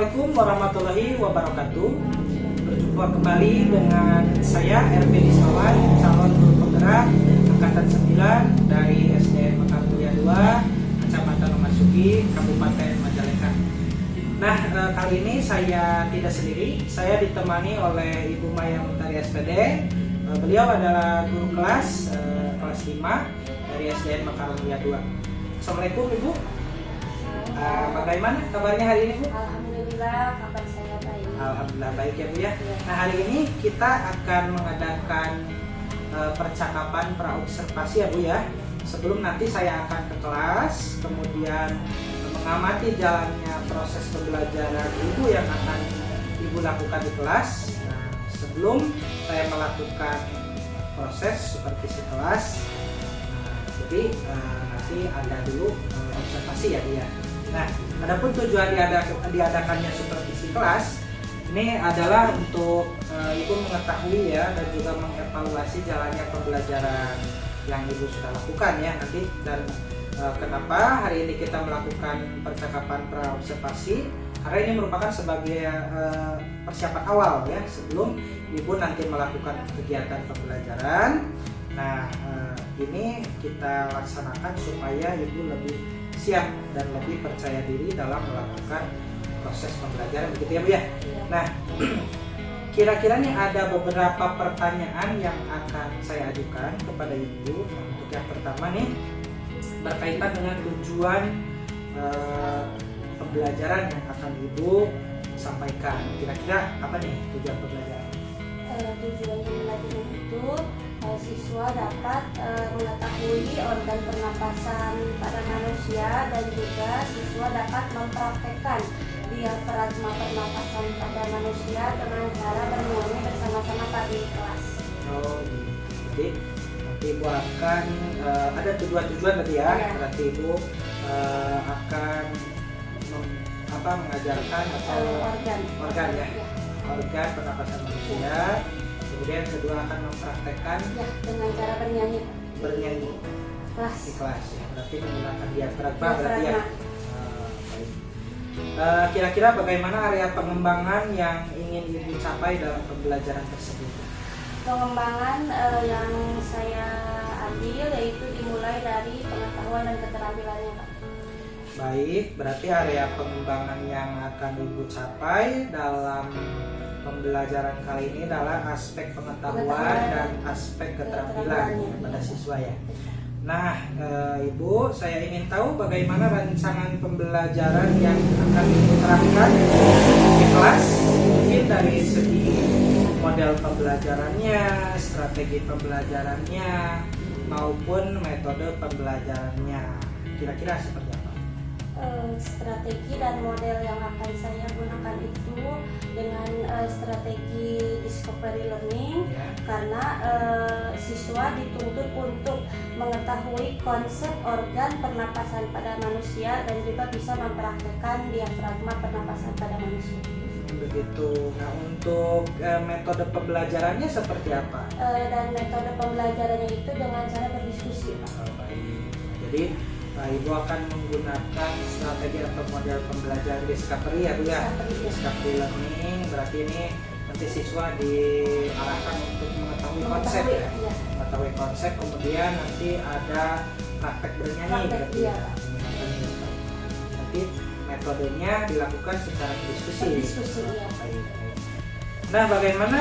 Assalamualaikum warahmatullahi wabarakatuh. Berjumpa kembali dengan saya RP Dismawan, calon guru penggerak angkatan 9 dari SDN Mekar Mulia 2, Kecamatan Memasuki, Kabupaten Majalengka. Nah, kali ini saya tidak sendiri, saya ditemani oleh Ibu Maya Muntari SPD. Beliau adalah guru kelas 5 dari SDN Mekar Mulia 2. Assalamualaikum Ibu. Bagaimana kabarnya hari ini Bu? Alhamdulillah, kabar saya baik. Alhamdulillah baik ya Bu ya. Nah, hari ini kita akan mengadakan percakapan praobservasi ya Bu ya. Sebelum nanti saya akan ke kelas, kemudian mengamati jalannya proses pembelajaran Ibu yang akan Ibu lakukan di kelas. Nah, sebelum saya melakukan proses supervisi kelas, jadi nanti ada dulu observasi ya Bu ya. Nah, adapun tujuan diadakannya supervisi kelas ini adalah untuk Ibu mengetahui ya dan juga mengevaluasi jalannya pembelajaran yang Ibu sudah lakukan ya nanti. Dan kenapa hari ini kita melakukan percakapan praobservasi, karena ini merupakan sebagai persiapan awal ya sebelum Ibu nanti melakukan kegiatan pembelajaran. Nah, ini kita laksanakan supaya Ibu lebih siap dan lebih percaya diri dalam melakukan proses pembelajaran, begitu ya Bu ya? Nah, kira-kira nih ada beberapa pertanyaan yang akan saya ajukan kepada Ibu. Nah, untuk yang pertama nih berkaitan dengan tujuan pembelajaran yang akan Ibu sampaikan. Kira-kira apa nih tujuan pembelajaran? Tujuan pembelajaran itu siswa dapat mengetahui organ pernapasan pada manusia dan juga siswa dapat mempraktekkan diafragma pernapasan pada manusia dengan cara bernyanyi bersama-sama pada kelas. Oh, jadi nanti Ibu akan ada tujuan-tujuan tadi ya. Berarti Ibu akan mengajarkan atau organ ya, organ pernapasan manusia. Kemudian kedua akan mempraktekkan ya dengan cara bernyanyi di kelas ya. Berarti menggunakan diafragma berarti ya. Kira-kira bagaimana area pengembangan yang ingin Ibu capai dalam pembelajaran tersebut? Pengembangan yang saya ambil yaitu dimulai dari pengetahuan dan keterampilannya Pak. Baik, berarti area pengembangan yang akan Ibu capai dalam pembelajaran kali ini adalah aspek pengetahuan dan aspek keterampilan pada siswa ya. Nah, Ibu, saya ingin tahu bagaimana rancangan pembelajaran yang akan Ibu terapkan di kelas, mungkin dari segi model pembelajarannya, strategi pembelajarannya, maupun metode pembelajarannya. Kira-kira seperti apa? Strategi dan model yang akan saya gunakan itu dengan strategi discovery learning ya. Karena siswa dituntut untuk mengetahui konsep organ pernapasan pada manusia dan juga bisa mempraktekkan diafragma pernapasan pada manusia. Begitu. Nah, untuk metode pembelajarannya seperti apa? Dan metode pembelajarannya itu dengan cara berdiskusi Pak. Baik. Jadi Ibu akan menggunakan strategi atau model pembelajaran discovery ya Bu ya. Discovery learning berarti ini nanti siswa diarahkan untuk mengetahui konsep ya. Mengetahui konsep, kemudian nanti ada praktek bernyanyi berarti ya. Nanti metodenya dilakukan secara diskusi. Ya. Baik. Nah, bagaimana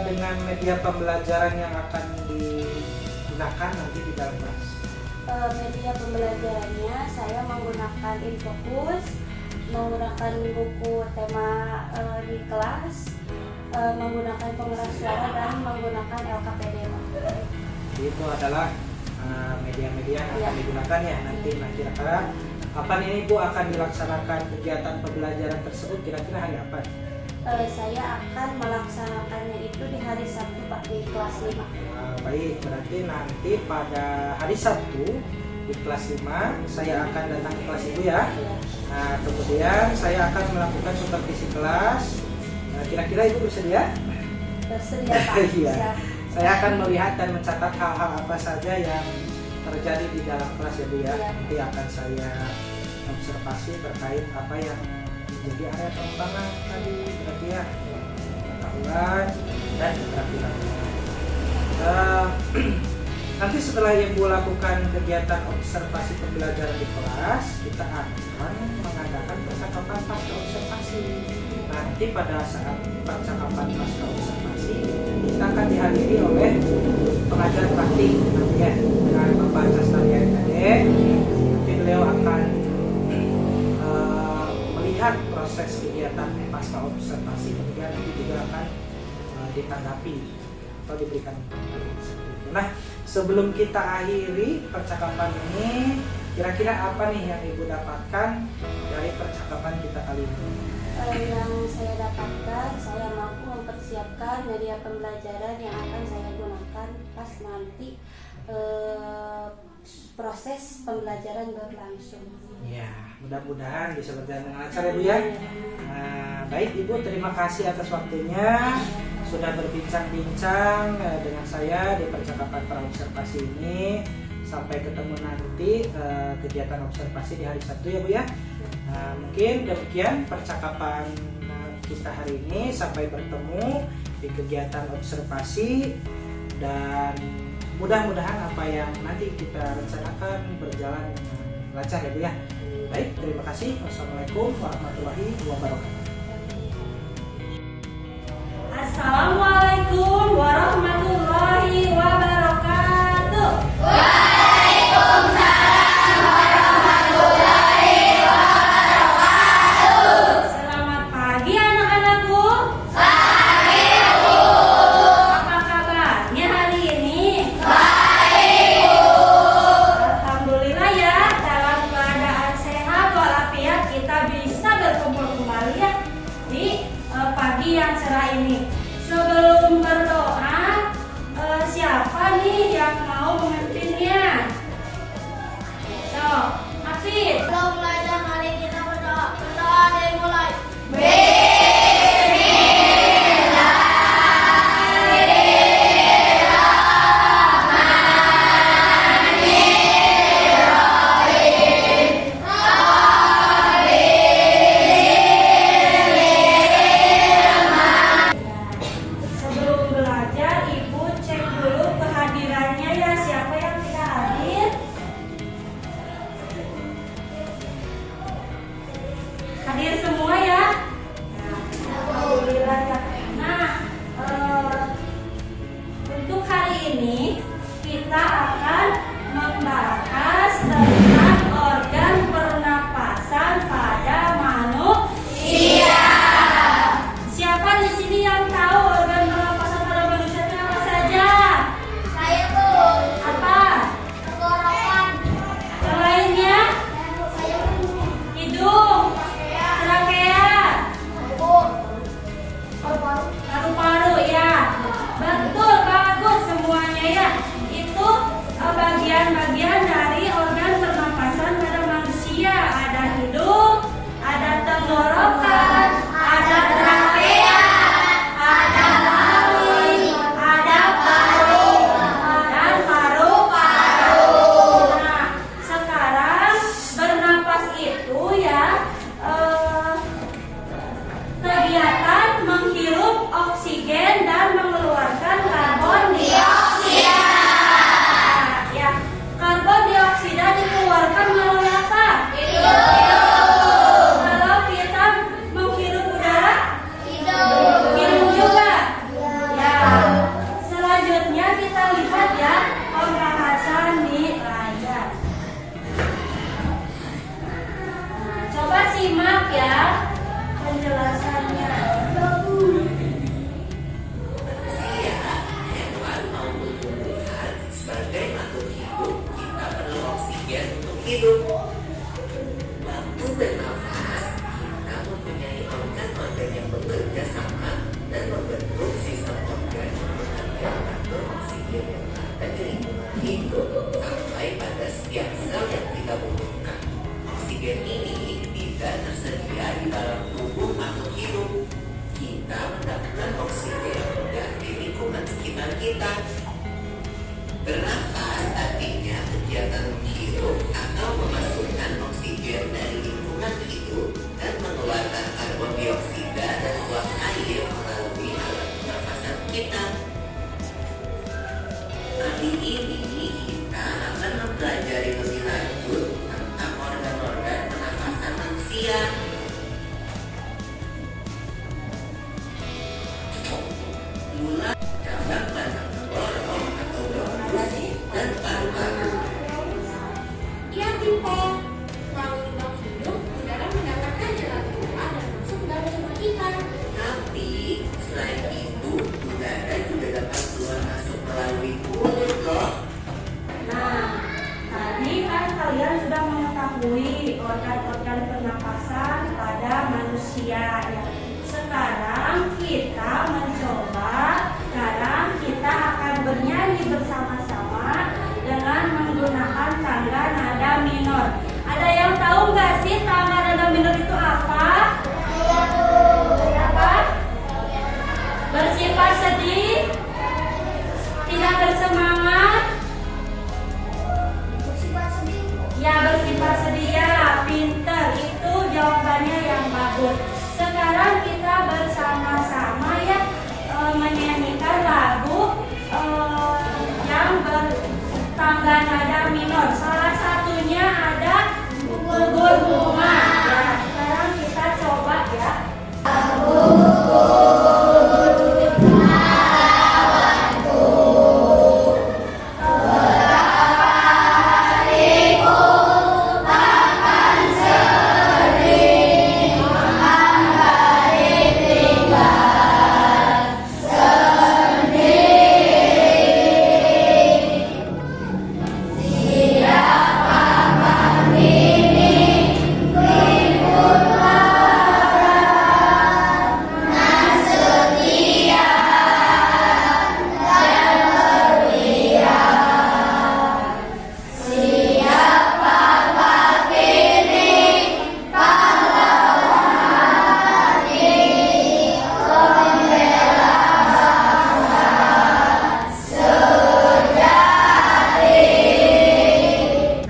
dengan media pembelajaran yang akan digunakan nanti di dalam kelas? Media pembelajarannya saya menggunakan Infocus, menggunakan buku tema di kelas, menggunakan pengeras suara dan menggunakan LKPD. Jadi itu adalah media-media yang akan digunakan ya nanti. Nah, kira-kira kapan ini Bu akan dilaksanakan kegiatan pembelajaran tersebut? Kira-kira hari apa? Saya akan melaksanakannya itu di hari Sabtu Pak di kelas 5. Baik, berarti nanti pada hari Sabtu di kelas 5 saya akan datang ke kelas Ibu ya. Nah, kemudian saya akan melakukan supervisi kelas. Nah, kira-kira Ibu bersedia? Bersedia Pak. Iya. Saya akan melihat dan mencatat hal-hal apa saja yang terjadi di dalam kelas ya Bu ya. Nanti akan saya observasi terkait apa yang jadi area pengembangan tadi berarti ya pengetahuan dan keterampilan. Nanti setelah Ibu lakukan kegiatan observasi pembelajaran di kelas, kita akan mengadakan percakapan pasca observasi. Nanti pada saat percakapan pasca observasi, kita akan dihadiri oleh pengajar praktik nantinya dengan Bapak Castaria Ade. Nanti beliau akan melihat proses kegiatan pasca observasi, kemudian nanti juga akan ditanggapi atau diberikan seperti itu. Nah, sebelum kita akhiri percakapan ini, kira-kira apa nih yang Ibu dapatkan dari percakapan kita kali ini? Yang saya dapatkan, saya mampu mempersiapkan media pembelajaran yang akan saya gunakan pas nanti proses pembelajaran berlangsung. Ya, mudah-mudahan bisa berjalan dengan lancar ya Bu ya. Nah, baik Ibu, terima kasih atas waktunya sudah berbincang-bincang dengan saya di percakapan praobservasi ini. Sampai ketemu nanti kegiatan observasi di hari Sabtu ya Bu ya. Nah, mungkin demikian percakapan kita hari ini. Sampai bertemu di kegiatan observasi dan mudah-mudahan apa yang nanti kita rencanakan berjalan dengan lancar ya Bu ya. Baik, terima kasih. Wassalamualaikum warahmatullahi wabarakatuh. Assalamualaikum warahmatullahi wabarakatuh. Selamat pagi anak-anakku. Pagi Bu. Apa kabarnya hari ini? Baik Bu. Alhamdulillah ya, dalam keadaan sehat walafiat kita bisa berkumpul kembali ya di pagi yang cerah ini. Sebelum berdoa, siapa nih yang mau memimpinnya? So, Hafid. Sebelum belajar, mari kita berdoa. Berdoa dari mulai. Sebelum belajar, Ibu cek dulu kehadirannya ya karbon dioksida dan uap air melalui alat pernafasan kita. Kali ini kita akan mempelajari lebih lanjut tentang organ-organ pernafasan manusia. Mulai cabang batang tenggorok atau bronkus dan paru-paru. Iya, Pimpon. Melalui lubang hidung, udara mendapatkan jalan keluar dan masuk ke dalam tubuh kita. Tapi selain itu, udara juga dapat keluar masuk melalui mulut loh. Nah, tadi kan kalian sudah mengetahui organ-organ pernapasan pada manusia ya. Sekarang kita mencoba, sekarang kita akan bernyanyi bersama-sama dengan menggunakan tangga nada minor. Ada yang tahu nggak sih tangga nada minor itu apa? Apa? Bersifat sedih, tidak bersemangat. Bersifat sedih. Ya, bersifat sedia, pinter, itu jawabannya yang bagus. Sekarang kita bersama-sama ya menyanyikan lagu yang bertangga nada minor. Salah satunya ada gugur bunga. Ya, sekarang kita coba ya.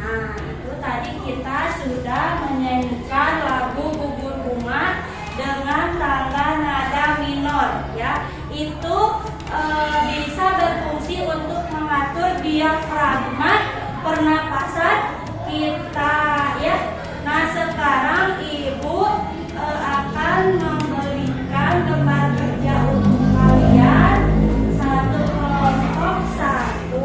Nah, itu tadi kita sudah menyanyikan lagu gugur bunga dengan tangga nada minor ya. Itu bisa berfungsi untuk mengatur diafragma pernapasan kita ya. Nah, sekarang Ibu akan memberikan lembar kerja untuk kalian. Satu kelompok satu.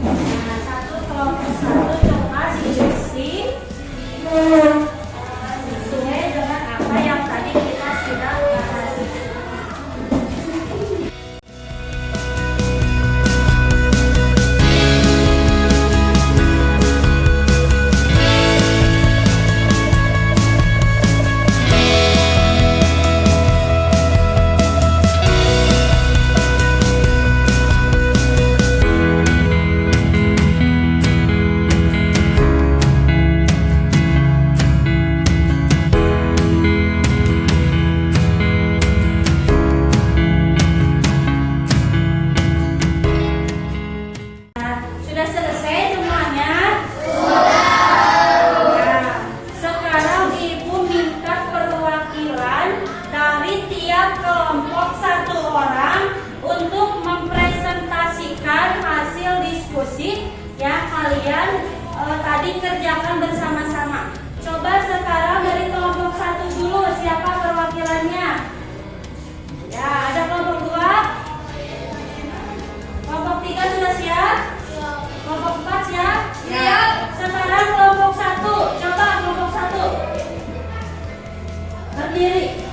Nah, satu kelompok satu coba diisi sesuai dengan apa yang tadi kita sudah bahas. Nah, sudah selesai semuanya? Ya, sekarang Ibu minta perwakilan dari tiap kelompok satu orang untuk mempresentasikan hasil diskusi ya kalian tadi kerjakan bersama-sama. Coba sekarang dari kelompok satu dulu, siapa perwakilannya? Ya, ada kelompok dua. Kelompok tiga sudah siap? Kelompok 4 siap? Siap. Sekarang kelompok 1. Coba kelompok 1. Berdiri.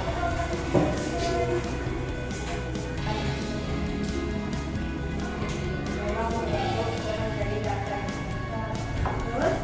Terus,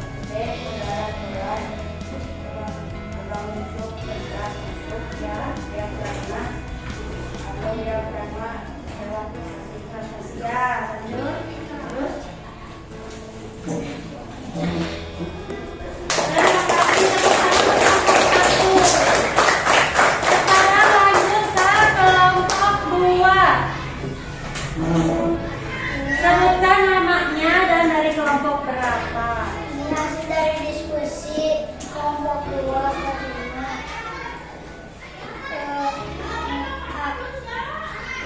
kelompok berapa? Hasil dari diskusi kelompok 2 kelima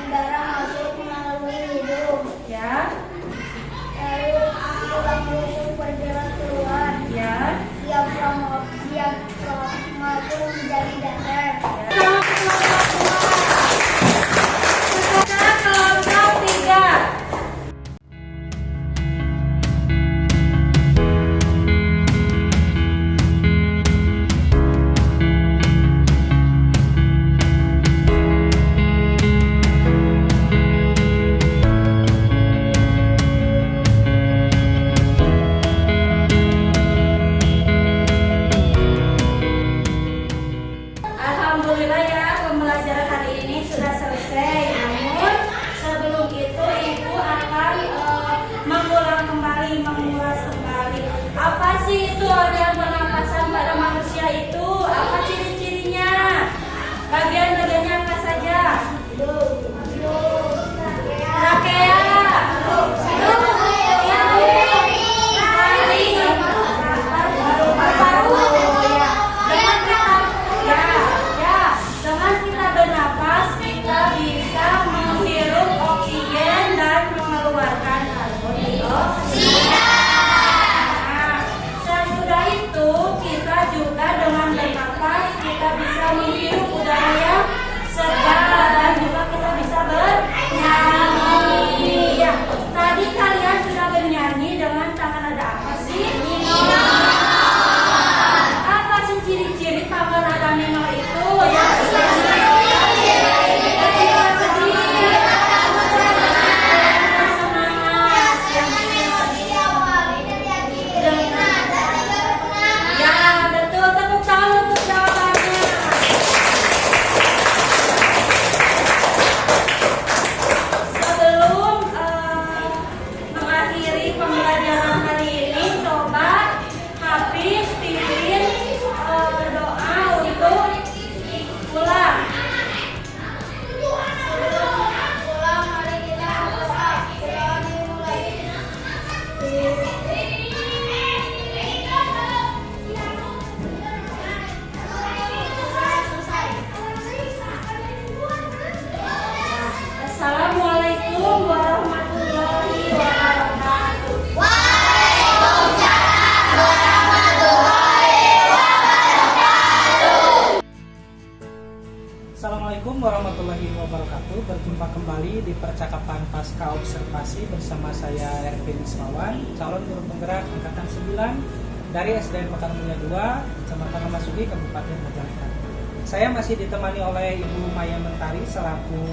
udara masuk melalui hidung, Ya, lalu tulang rusuk bergerak keluar, ya. diafragma pun menjadi datar. Kalau kelompok 2. Sekarang kelompok 3. Alhamdulillah ya, pembelajaran hari ini sudah selesai. Namun sebelum itu ibu akan mengulas kembali. Apa sih itu organ pernapasan pada manusia itu? Apa ciri-cirinya? Bagian-bagiannya apa saja? Trakea, dengan kita bernapas, kita bisa menghirup oksigen dan mengeluarkan karbon dioksida. Nah, sesudah itu kita juga dengan bernapas kita bisa menghirup udara yang segar dan juga kita bisa bernyanyi. Ya, tadi kalian sudah bernyanyi dengan tangan ada apa sih? Apa sih ciri-ciri tangan ada minor itu? Ya, ya, betul. Tepuk tangan untuk jawabannya. Sebelum mengakhiri pembelajaran hari ini, coba Hafiz pimpin doa untuk pulang. Pulang, mari kita berdoa. Doa dimulai. Assalamualaikum warahmatullahi wabarakatuh. Assalamualaikum warahmatullahi wabarakatuh. Berjumpa kembali di percakapan pasca observasi bersama saya Ervin Ismawan, calon guru penggerak angkatan 9 dari SDN Mekar Mulia 2, Kecamatan Lemasugi, Kabupaten Majalengka. Saya masih ditemani oleh Ibu Maya Mentari selaku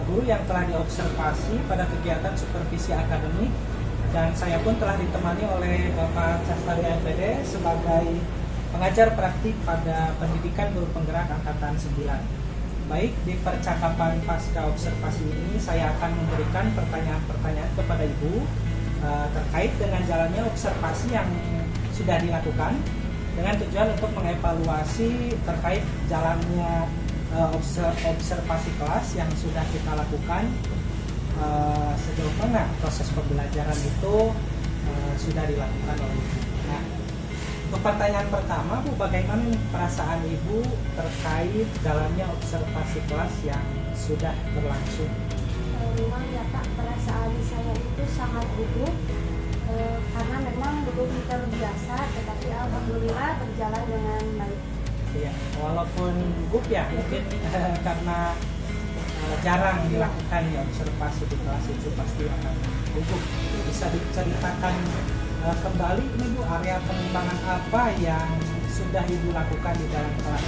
guru yang telah diobservasi pada kegiatan supervisi akademik, dan saya pun telah ditemani oleh Bapak Castari MPD sebagai pengajar praktik pada pendidikan guru penggerak angkatan 9. Baik, di percakapan pasca observasi ini saya akan memberikan pertanyaan-pertanyaan kepada Ibu terkait dengan jalannya observasi yang sudah dilakukan dengan tujuan untuk mengevaluasi terkait jalannya observasi kelas yang sudah kita lakukan, sejauh mana proses pembelajaran itu sudah dilakukan oleh Ibu. Nah, untuk pertanyaan pertama, Bu, bagaimana perasaan Ibu terkait jalannya observasi kelas yang sudah berlangsung? Memang ya Pak, perasaan saya itu sangat gugup karena memang belum terbiasa, tetapi alhamdulillah berjalan dengan baik. Ya, walaupun gugup ya mungkin karena jarang dilakukan ya observasi di kelas itu pasti akan gugup. Bisa diceritakan kembali ini Bu, area pengembangan apa yang sudah Ibu lakukan di dalam kelas?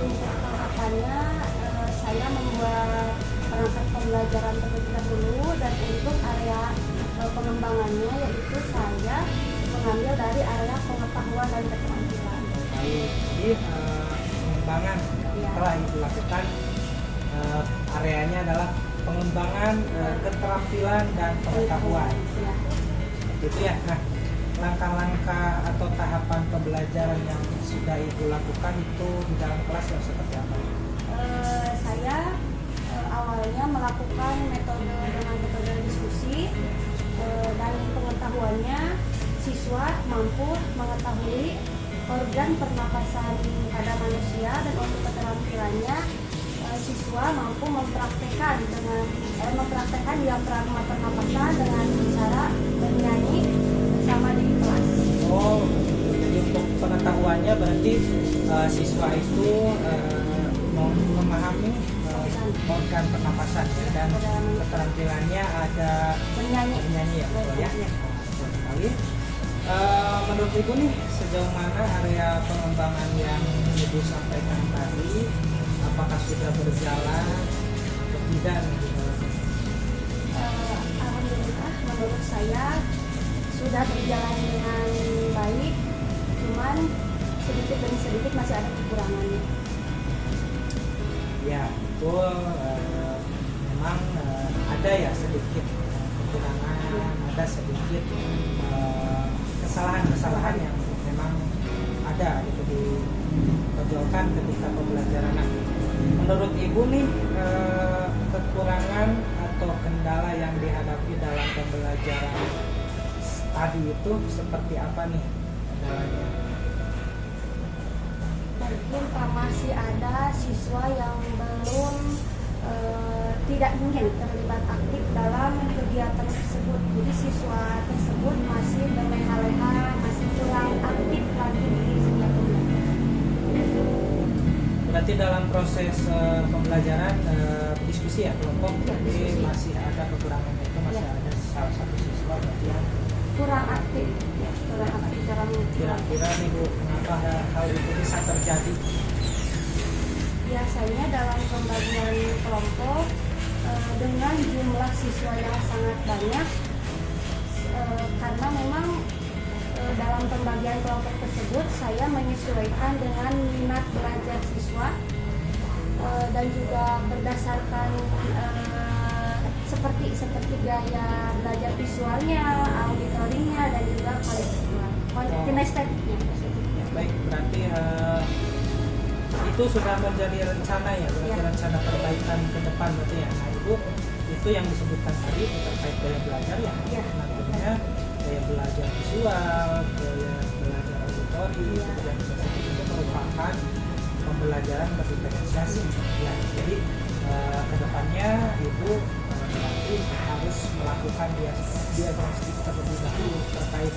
Untuk tahapannya saya membuat perangkat pembelajaran terlebih dahulu, dan untuk area pengembangannya yaitu saya mengambil dari area pengetahuan dan keterampilan. Jadi pengembangan telah Ibu lakukan, areanya adalah pengembangan keterampilan dan pengetahuan. Ya. Gitu ya. Nah, langkah-langkah atau tahapan pembelajaran yang sudah Ibu lakukan itu di dalam kelas yang seperti apa? Saya awalnya melakukan metode diskusi dan mampu mengetahui organ pernapasan pada manusia, dan untuk keterampilannya siswa mampu mempraktekkan diafragma pernapasan dengan cara bernyanyi bersama di kelas. Oh, jadi untuk pengetahuannya berarti siswa itu memahami organ pernapasan ya, dan keterampilannya ada bernyanyi ya, betul ya. Betul sekali. Menurut Ibu nih, sejauh mana area pengembangan yang Ibu sampaikan tadi, apakah sudah berjalan atau tidak nih? Alhamdulillah, menurut saya sudah berjalan dengan baik, cuman sedikit demi sedikit masih ada kekurangannya. Ya, betul. Memang ada ya sedikit kekurangan, ada sedikit kesalahan-kesalahan yang memang ada gitu ditonjolkan ketika pembelajaran. Nah, menurut Ibu nih, kekurangan atau kendala yang dihadapi dalam pembelajaran tadi itu seperti apa nih kendalanya? Mungkin masih ada siswa yang belum tidak ingin terlibat aktif dalam kegiatan tersebut. Jadi siswa tersebut masih berleha-leha, masih kurang aktif lagi di setiap pembelajaran. Berarti dalam proses pembelajaran diskusi ya kelompok, jadi masih ada kekurangan itu, masih ada salah satu siswa yang Kurang aktif dalam kira-kira nih Bu, kenapa hal itu bisa terjadi? biasanya dalam pembagian kelompok dengan jumlah siswa yang sangat banyak, karena memang dalam pembagian kelompok tersebut saya menyesuaikan dengan minat belajar siswa, dan juga berdasarkan seperti gaya belajar visualnya, auditorinya, dan juga kinestetiknya. Ya, baik, berarti itu sudah menjadi rencana ya, berarti Ya. rencana perbaikan ke depan berarti ya. Nah Ibu, itu yang disebutkan tadi terkait gaya belajar ya, Ya. nantinya gaya belajar visual, gaya belajar auditori, Ya. kemudian kinestetik itu merupakan pembelajaran berdiferensiasi ya. Jadi kedepannya Ibu nanti harus melakukan diagnostik terlebih dahulu terkait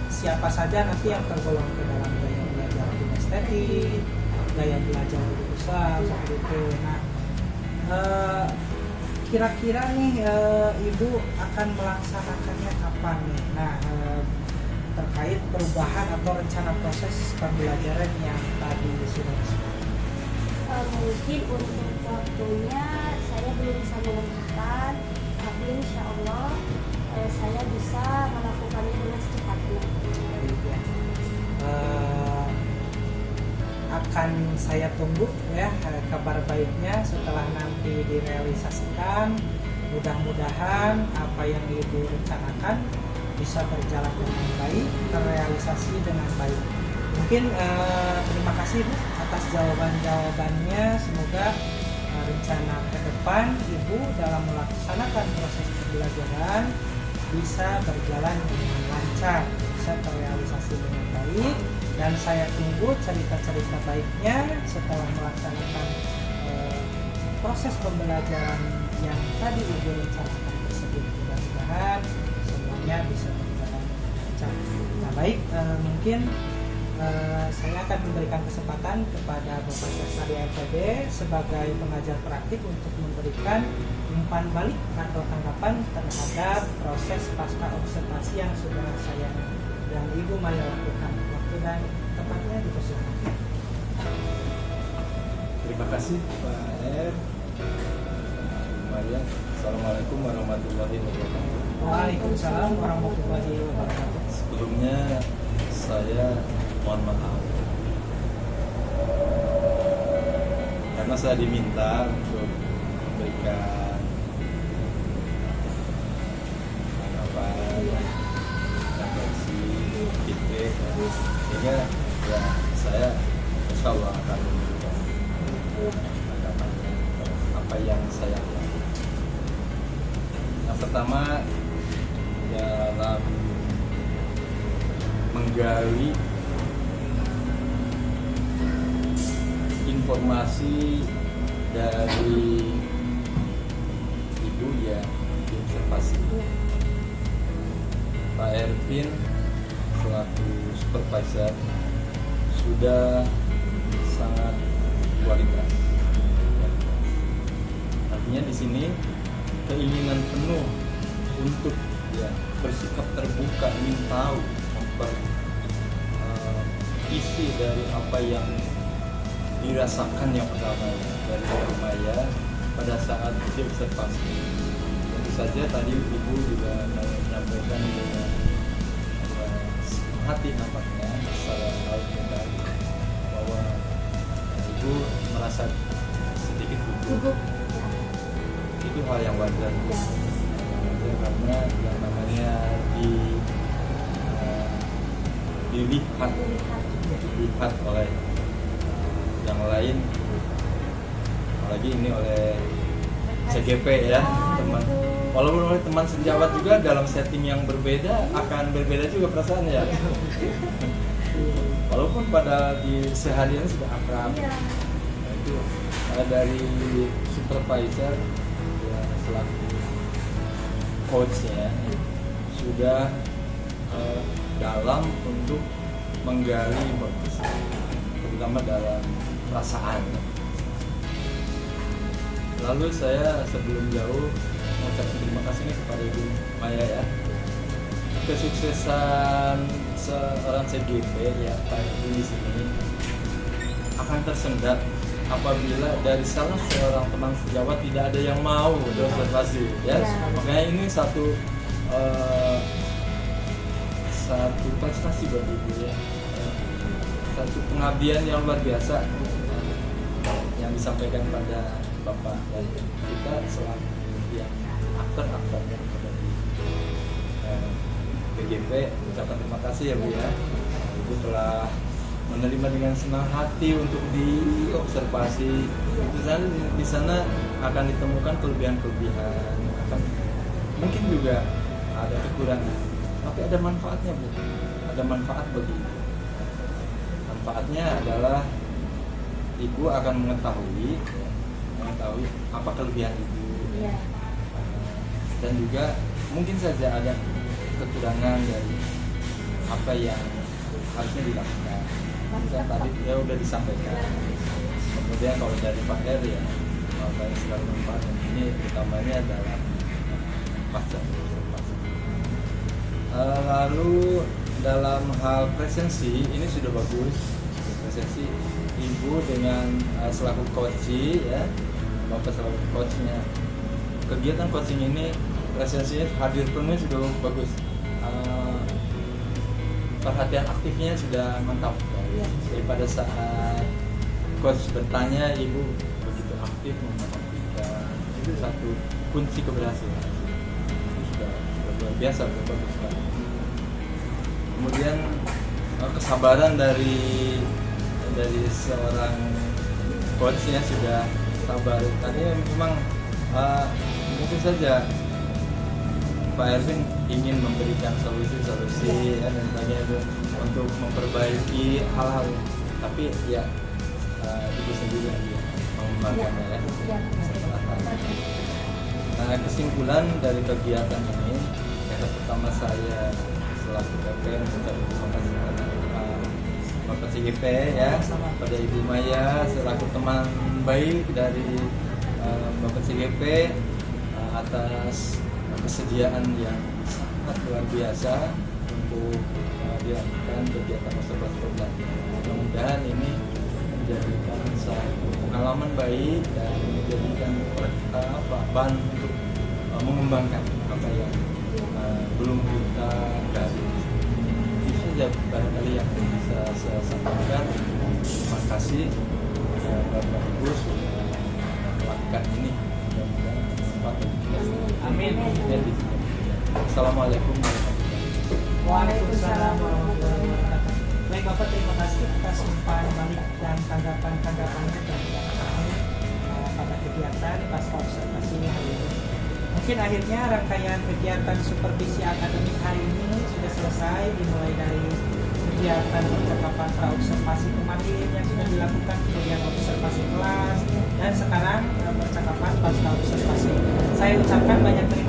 siapa saja nanti yang tergolong ke dalam gaya belajar kinestetik, gaya belajar visual seperti itu. Nah, kira-kira nih Ibu akan melaksanakannya kapan nih? Nah, terkait perubahan atau rencana proses pembelajaran yang tadi sudah disebutkan. Mungkin untuk waktunya saya belum bisa menentukan, tapi insya Allah saya bisa melakukannya dengan secepatnya. Baik, ya. Akan saya tunggu ya kabar baiknya setelah nanti direalisasikan. Mudah-mudahan apa yang Ibu rencanakan bisa berjalan dengan baik, terrealisasi dengan baik. Mungkin terima kasih Bu atas jawaban-jawabannya. Semoga rencana ke depan Ibu dalam melaksanakan proses pembelajaran bisa berjalan dengan lancar, bisa terrealisasi dengan baik, dan saya tunggu cerita-cerita baiknya setelah melaksanakan proses pembelajaran yang tadi Ibu rencanakan tersebut. Mudah-mudahan semuanya bisa berjalan lancar. Nah baik, mungkin saya akan memberikan kesempatan kepada Bapak Sesari LPD sebagai pengajar praktik untuk memberikan umpan balik atau tanggapan terhadap proses pasca observasi yang sudah saya dan Ibu Maya lakukan. Waktu dan tempatnya dipersilakan. Terima kasih Pak R. Maria. Assalamualaikum warahmatullahi wabarakatuh. Waalaikumsalam warahmatullahi wabarakatuh. Sebelumnya saya mohon maaf karena saya diminta untuk memberikan refleksi feedback, sehingga ya saya insya Allah akan memberikan tanggapan apa yang saya lihat. Yang pertama, dalam menggali informasi dari ibu yang diobservasi. Pak Ervin selaku supervisor sudah sangat kualitas. Artinya di sini keinginan penuh untuk bersikap terbuka, ingin tahu isi dari apa yang dirasakan yang pertama dari Maya pada saat diobservasi. Tentu saja tadi ibu juga menyampaikan dengan hati nampaknya secara mental bahwa ibu merasa sedikit gugup. Itu hal yang wajar. Karena yang namanya dilihat oleh yang lain, apalagi ini oleh CGP ya teman. Walaupun oleh teman sejawat juga dalam setting yang berbeda akan berbeda juga perasaannya ya. Walaupun pada di seharian sudah akrab. Nah, itu dari supervisor ya, selaku coachnya sudah dalam untuk menggali terutama dalam perasaan. Lalu saya sebelum jauh mengucapkan terima kasih nih kepada Ibu Maya ya. Kesuksesan seorang CGP ya Pak Ibu di sini akan tersendat apabila dari salah seorang teman sejawat tidak ada yang mau berobservasi ya. Makanya ini satu prestasi buat Ibu ya. Satu pengabdian yang luar biasa yang disampaikan pada Bapak dan kita selaku yang aktor-aktor yang ada di PGP ucapkan terima kasih ya Bu ya. Ibu telah menerima dengan senang hati untuk diobservasi. Di sana akan ditemukan kelebihan-kelebihan, akan mungkin juga ada kekurangan, tapi ada manfaatnya Bu. Ada manfaat bagi Ibu. Manfaatnya adalah Ibu akan mengetahui apa kelebihan Ibu dan juga mungkin saja ada kekurangan dari apa yang harusnya dilakukan. Misalnya tadi ya udah disampaikan. Kemudian kalau dari Pak R ya banyak sekali manfaat. Ini utamanya adalah pasca observasi. Lalu dalam hal presensi ini sudah bagus. Presensi Ibu dengan selaku coach ya, Bapak selaku coachnya. Kegiatan coaching ini presensinya hadir penuh sudah bagus. Perhatian aktifnya sudah mantap. Jadi pada saat coach bertanya, Ibu begitu aktif memperhatikan. Itu satu kunci keberhasilan. Itu sudah luar biasa, sudah bagus sekali. Kemudian kesabaran dari seorang coachnya sudah sabar. Tadi memang mungkin saja Pak Ervin ingin memberikan solusi dan sebagainya untuk memperbaiki hal-hal, tapi ya Ibu sendiri yang mengembangkannya ya. Nah, kesimpulan dari kegiatan ini, yang pertama saya selaku PP mengucapkan terima kasih kepada Bapak CGP ya, pada Ibu Maya selaku teman baik dari Bapak CGP atas kesediaan yang sangat luar biasa untuk dilakukan kegiatan observasi program. Mudah-mudahan ini menjadikan satu pengalaman baik dan menjadikan bahan untuk mengembangkan apa yang belum kita gali. Itu saja barangkali yang bisa saya sampaikan. Terima kasih Bapak Ibu sudah melakukan ini. Amin. Assalamualaikum warahmatullahi wabarakatuh. Waalaikumsalam warahmatullahi wabarakatuh. Baik Bapak, terima kasih atas umpan balik dan tanggapan-tanggapan kita pada kegiatan pasca observasi hari ini. Mungkin akhirnya rangkaian kegiatan supervisi akademik hari ini sudah selesai, dimulai dari kegiatan percakapan praobservasi kemarin yang sudah dilakukan, kemudian observasi kelas, dan sekarang percakapan pasca observasi. Saya ucapkan banyak terima